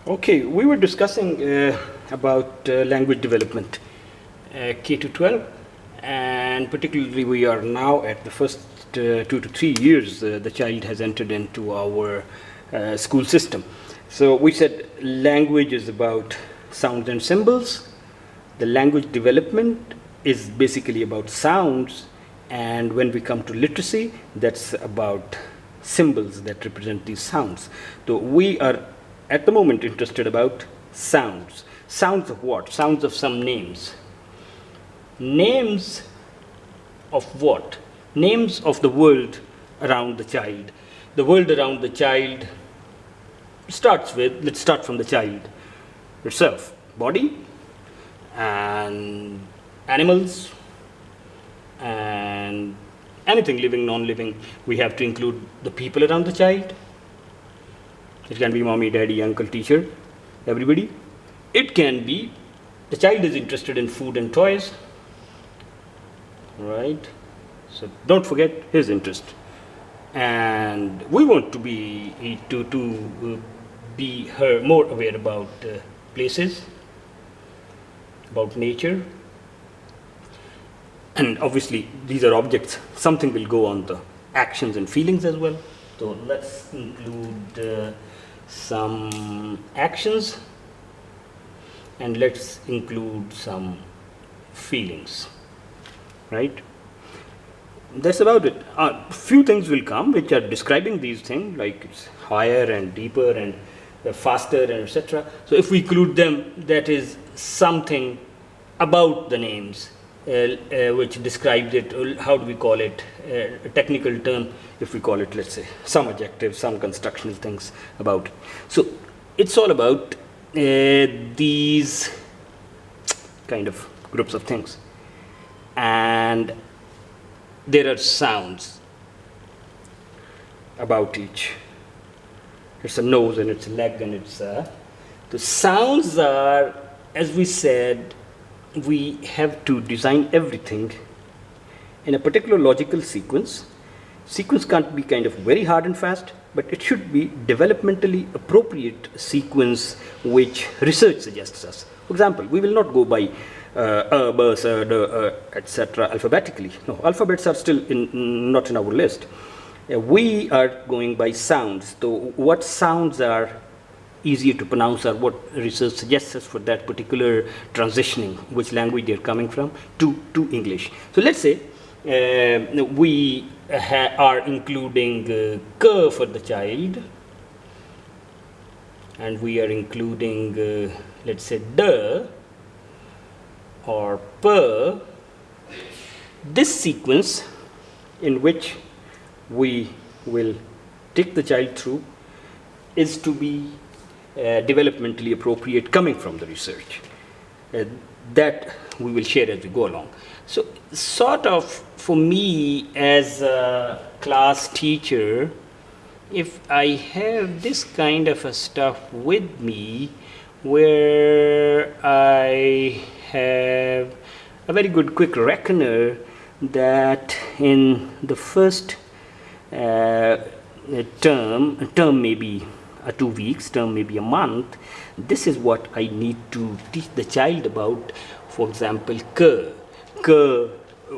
Okay, we were discussing about language development, K to 12, and particularly we are now at the first 2 to 3 years the child has entered into our school system. So we said language is about sounds and symbols. The language development is basically about sounds, and when we come to literacy, that's about symbols that represent these sounds. So we are at the moment interested about sounds. Sounds of what? Sounds of some names. Names of what? Names of the world around the child. The world around the child starts with, let's start from the child itself. Body and animals and anything living, non-living. We have to include the people around the child. It can be mommy, daddy, uncle, teacher, everybody. It can be the child is interested in food and toys, right? So don't forget his interest. And we want to be her more aware about places, about nature. And obviously these are objects. Something will go on the actions and feelings as well. So let's include some actions and let's include some feelings, right? That's about it. Few things will come which are describing these things, like it's higher and deeper and faster and etc. So if we include them, that is something about the names which describes it. How do we call it? A technical term, if we call it, let's say, some adjectives, some constructional things about it. So it's all about these kind of groups of things. And there are sounds about each. It's a nose and it's a leg and it's a... The sounds are, as we said, we have to design everything in a particular logical sequence. Sequence can't be kind of very hard and fast, but it should be developmentally appropriate sequence which research suggests us. For example, we will not go by etc. alphabetically. No, alphabets are still not in our list. We are going by sounds. So what sounds are easier to pronounce or what research suggests us for that particular transitioning, which language they're coming from to English. So let's say we are including k for the child, and we are including let's say d or p. This sequence in which we will take the child through is to be developmentally appropriate coming from the research. That we will share as we go along. So sort of for me as a class teacher, if I have this kind of a stuff with me where I have a very good quick reckoner that in the first term may be 2 weeks, term maybe a month, this is what I need to teach the child about. For example,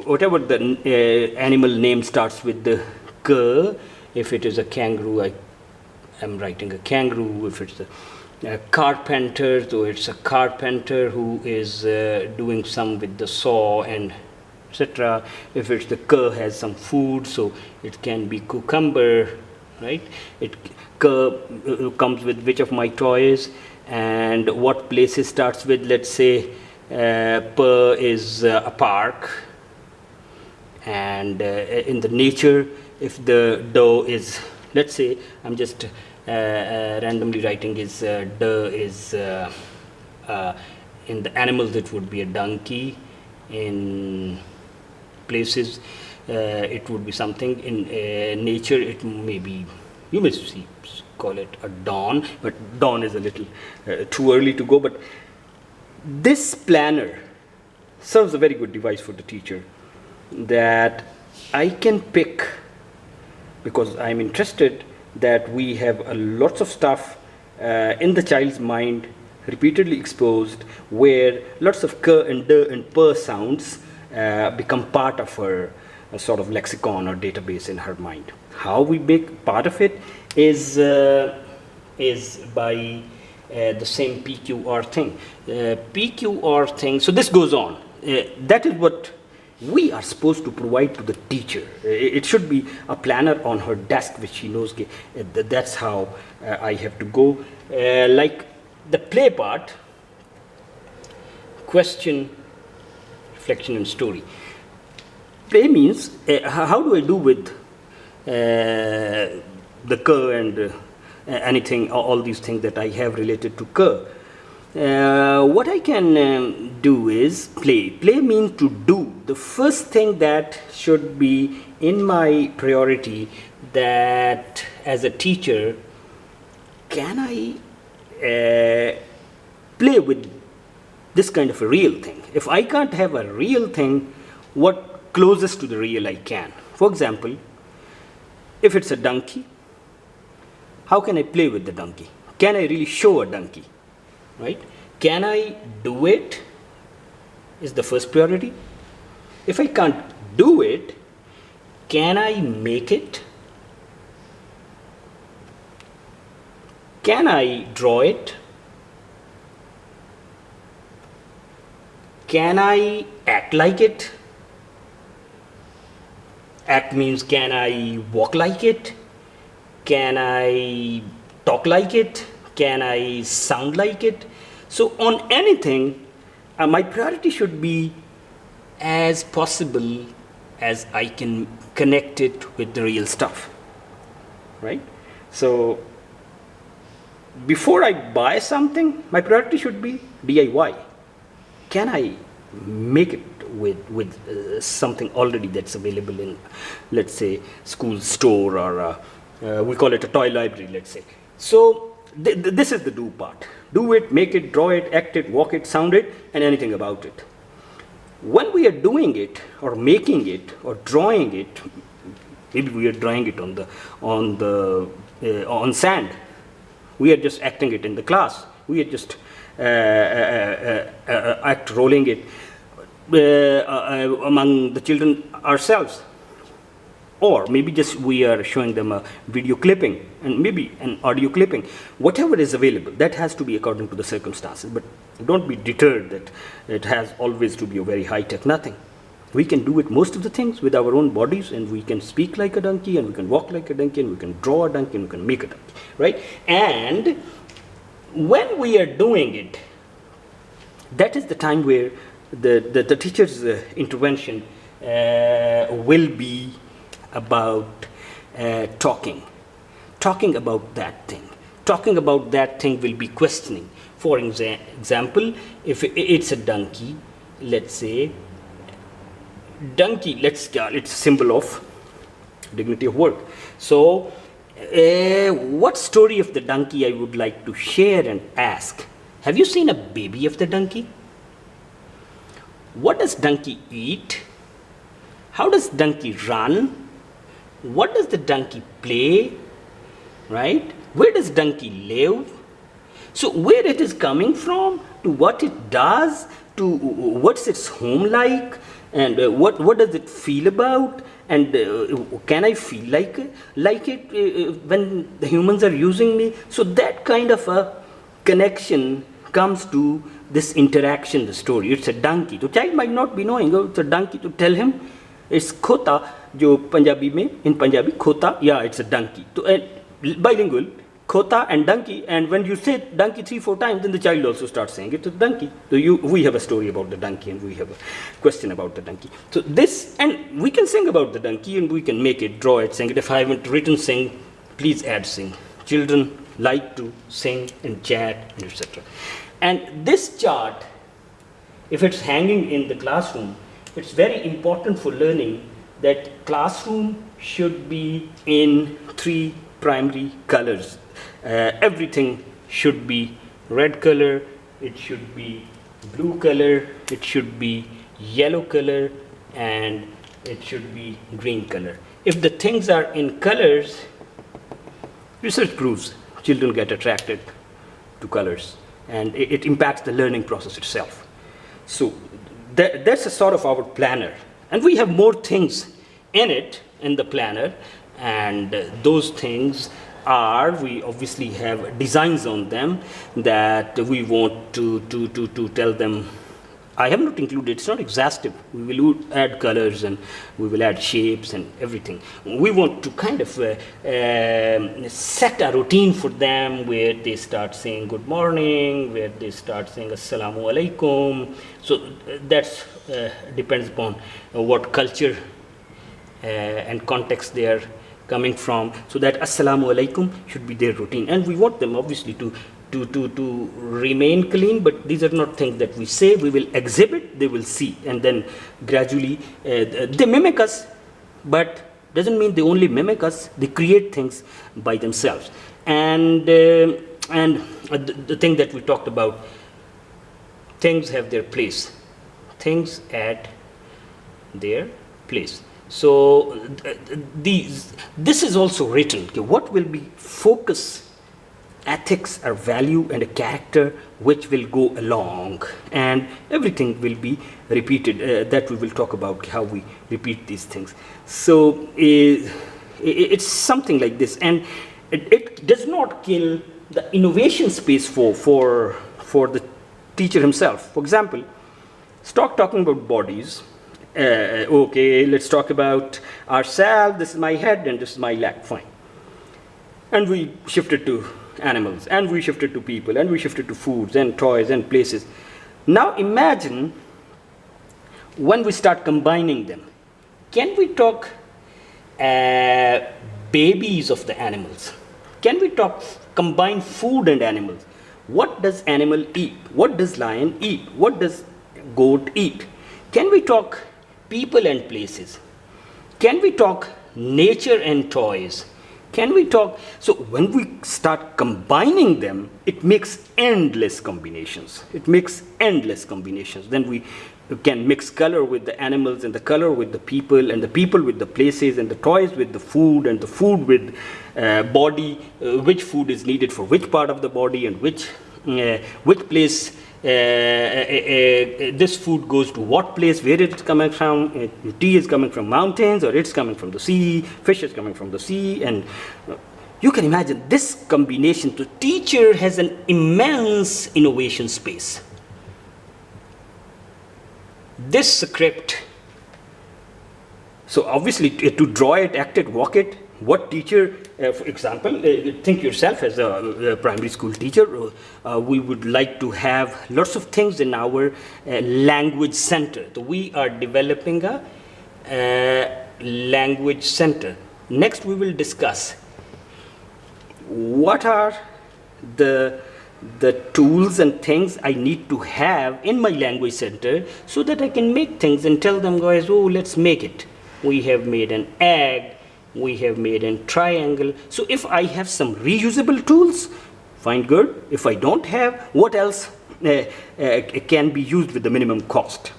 whatever the animal name starts with the k. If it is a kangaroo, I am writing a kangaroo. If it's a carpenter, so it's a carpenter who is doing some with the saw and etc. If it's the k has some food, so it can be cucumber, right? It comes with which of my toys, and what place it starts with. Let's say p is a park, and in the nature, if the doe is, let's say, I'm just randomly writing is d is in the animals it would be a donkey, in places it would be something, in nature it may be, you may see, call it a dawn, but dawn is a little too early to go. But this planner serves a very good device for the teacher, that I can pick, because I'm interested that we have lots of stuff in the child's mind, repeatedly exposed, where lots of k and d and p sounds become part of her sort of lexicon or database in her mind. How we make part of it is by the same PQR thing. PQR thing, so this goes on. That is what we are supposed to provide to the teacher. It should be a planner on her desk which she knows that's how I have to go. Like the play part, question, reflection and story. Play means how do I do with the k and anything, all these things that I have related to k. What I can do is play. Play means to do. The first thing that should be in my priority, that as a teacher, can I play with this kind of a real thing? If I can't have a real thing, what closest to the real I can? For example, if it's a donkey, how can I play with the donkey? Can I really show a donkey? Right? Can I do it? Is the first priority. If I can't do it, can I make it? Can I draw it? Can I act like it? Act means can I walk like it? Can I talk like it? Can I sound like it? So on anything, my priority should be as possible as I can connect it with the real stuff, right? So before I buy something, my priority should be DIY. Can I make it with something already that's available in, let's say, school store, or we call it a toy library, let's say. So this is the do part. Do it, make it, draw it, act it, walk it, sound it, and anything about it. When we are doing it, or making it, or drawing it, maybe we are drawing it on sand. We are just acting it in the class. We are just act rolling it among the children ourselves. Or maybe just we are showing them a video clipping and maybe an audio clipping. Whatever is available, that has to be according to the circumstances. But don't be deterred that it has always to be a very high-tech nothing. We can do it most of the things with our own bodies, and we can speak like a donkey, and we can walk like a donkey, and we can draw a donkey, and we can make a donkey, right? And when we are doing it, that is the time where the teacher's intervention will be about talking about that thing. Talking about that thing will be questioning. For example, if it's a donkey, let's say, donkey, it's a symbol of dignity of work. So, what story of the donkey I would like to share and ask? Have you seen a baby of the donkey? What does donkey eat? How does donkey run? What does the donkey play? Right? Where does donkey live? So where it is coming from, to what it does, to what's its home like, and what does it feel about, and can I feel like it when the humans are using me? So that kind of a connection comes to this interaction, the story. It's a donkey. The child might not be knowing, oh, it's a donkey. To tell him it's khota, jo Punjabi mein, in Punjabi, khota, yeah, it's a donkey. So, bilingual, khota and donkey, and when you say donkey 3-4 times, then the child also starts saying it's a donkey. So we have a story about the donkey, and we have a question about the donkey. So this, and we can sing about the donkey, and we can make it, draw it, sing it. If I haven't written sing, please add sing. Children like to sing and chat, and etc. And this chart, if it's hanging in the classroom, it's very important for learning that classroom should be in 3 primary colors. Everything should be red color, it should be blue color, it should be yellow color, and it should be green color. If the things are in colors, research proves children get attracted to colors, and it impacts the learning process itself. So that's a sort of our planner, and we have more things in it, in the planner, and those things are, we obviously have designs on them that we want to tell them. I have not included, it's not exhaustive. We will add colors and we will add shapes and everything. We want to kind of set a routine for them where they start saying good morning, where they start saying assalamu alaikum. So that's depends upon what culture and context they are coming from. So that assalamu alaikum should be their routine. And we want them obviously to remain clean, but these are not things that we say. We will exhibit, they will see, and then gradually they mimic us, but doesn't mean they only mimic us. They create things by themselves. And the thing that we talked about, things have their place, things at their place. So this is also written. Okay, what will be focus? Ethics are value and a character which will go along, and everything will be repeated. That we will talk about how we repeat these things. So it's something like this, and it does not kill the innovation space for the teacher himself. For example, stop talking about bodies. Okay, let's talk about ourselves. This is my head and this is my leg. Fine. And we shifted to animals, and we shifted to people, and we shifted to foods and toys and places. Now imagine when we start combining them. Can we talk babies of the animals? Can we talk combine food and animals? What does animal eat? What does lion eat? What does goat eat? Can we talk people and places? Can we talk nature and toys? Can we talk? So when we start combining them, it makes endless combinations. It makes endless combinations. Then we can mix color with the animals, and the color with the people, and the people with the places, and the toys with the food, and the food with body, which food is needed for which part of the body, and which place this food goes to what place, where it's coming from. Tea is coming from mountains, or it's coming from the sea. Fish is coming from the sea, and you can imagine this combination. The teacher has an immense innovation space. This script, so obviously to draw it, act it, walk it, what teacher, for example, think yourself as a primary school teacher, we would like to have lots of things in our language center. So we are developing a language center. Next we will discuss what are the tools and things I need to have in my language center so that I can make things and tell them, guys, oh, let's make it. We have made an egg, we have made a triangle. So if I have some reusable tools, fine, good. If I don't have, what else can be used with the minimum cost,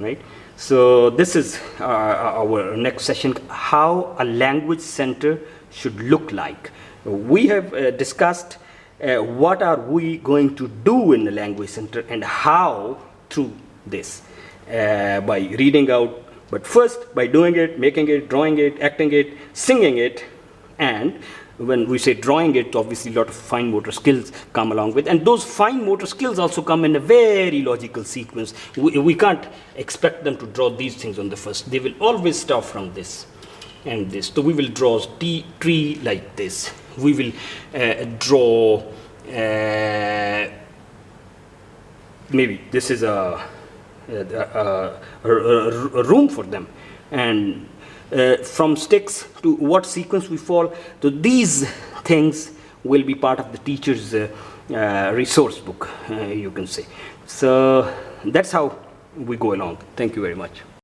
right? So this is our next session, how a language center should look like. We have discussed what are we going to do in the language center and how through this, by reading out, but first by doing it, making it, drawing it, acting it, singing it. And when we say drawing it, obviously a lot of fine motor skills come along with, and those fine motor skills also come in a very logical sequence. We can't expect them to draw these things on the first. They will always start from this and this. So we will draw a tree like this. We will draw, maybe this is a room for them, and from sticks to what sequence we fall. So these things will be part of the teacher's resource book, you can say. So that's how we go along. Thank you very much.